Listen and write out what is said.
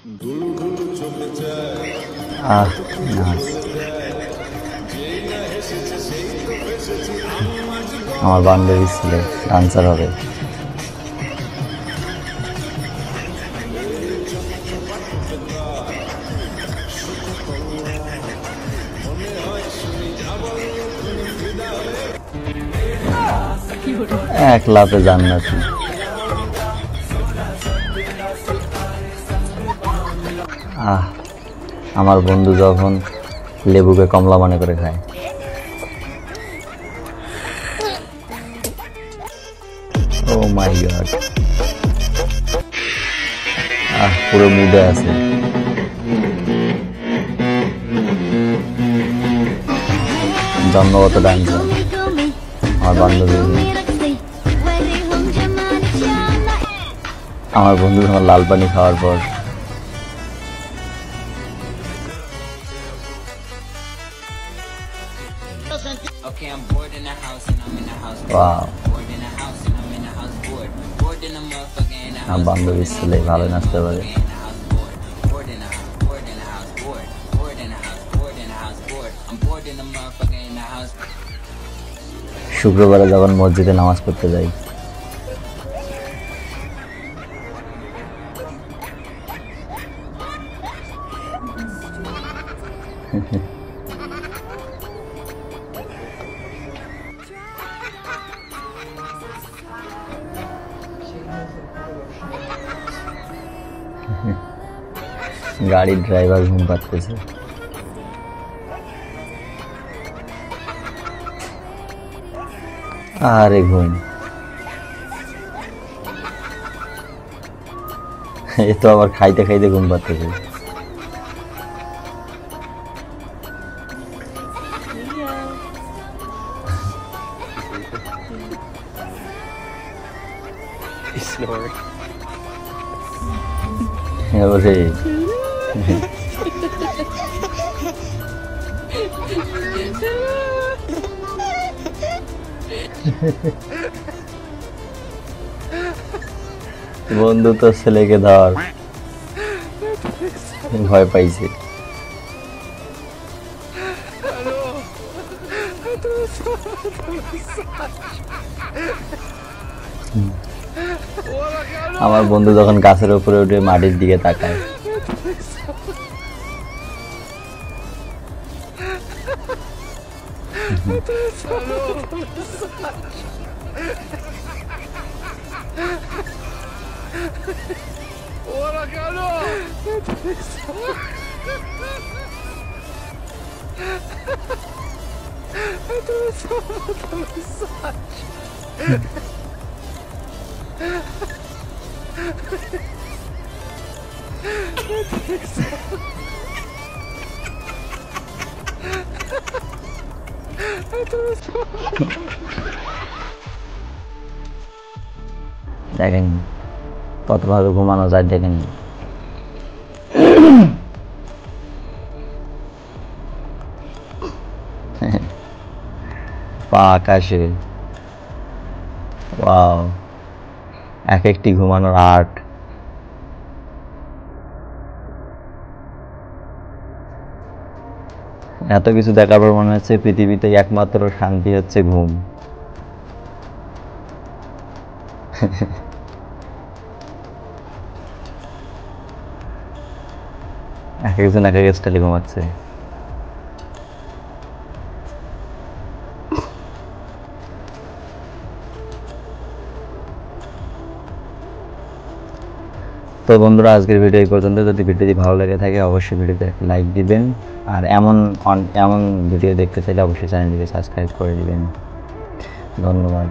আহ না, আমার বান্ধবী ছিল ডান্সার হবে। এক লাফে জান্নাতি। আমার বন্ধু যখন লেবুকে কমলা মনে করে খায়। ও মাই গড, পুরো মুডে আছে। জন্মগত ডান্সার আমার বান্ধবী। আমার বন্ধু যখন লাল পানি খাওয়ার পর আমার বান্ধবীর ছেলে ভালো নাচতে পারে। শুক্রবারে যখন মসজিদে নামাজ পড়তে যাই, গাড়ির ড্রাইভার ঘুম পাচ্ছে। আরে ঘুম, এ তো আবার খাইতে খাইতে ঘুম পাচ্ছে। এবারে বন্ধু তো ছেলেকে ধর, ভয় পাইছে। আমার বন্ধু যখন গাছের উপরে উঠে মাটির দিকে তাকায়, দেখেন কত ভাবে ঘুমানো যায়। দেখেন পা আকাশে, ওয়াও, এক একটি ঘুমানোর আর্ট। এত কিছু দেখার পর মনে হচ্ছে পৃথিবীতে একমাত্র শান্তি হচ্ছে ঘুম। এক একজন এক এক স্টাইলে ঘুমাচ্ছে। তো বন্ধুরা, আজকের ভিডিও এই পর্যন্ত। যদি ভিডিওটি ভালো লেগে থাকে অবশ্যই ভিডিওতে একটা লাইক দিবেন, আর এমন ভিডিও দেখতে চাইলে অবশ্যই চ্যানেলটিকে সাবস্ক্রাইব করে দিবেন। ধন্যবাদ।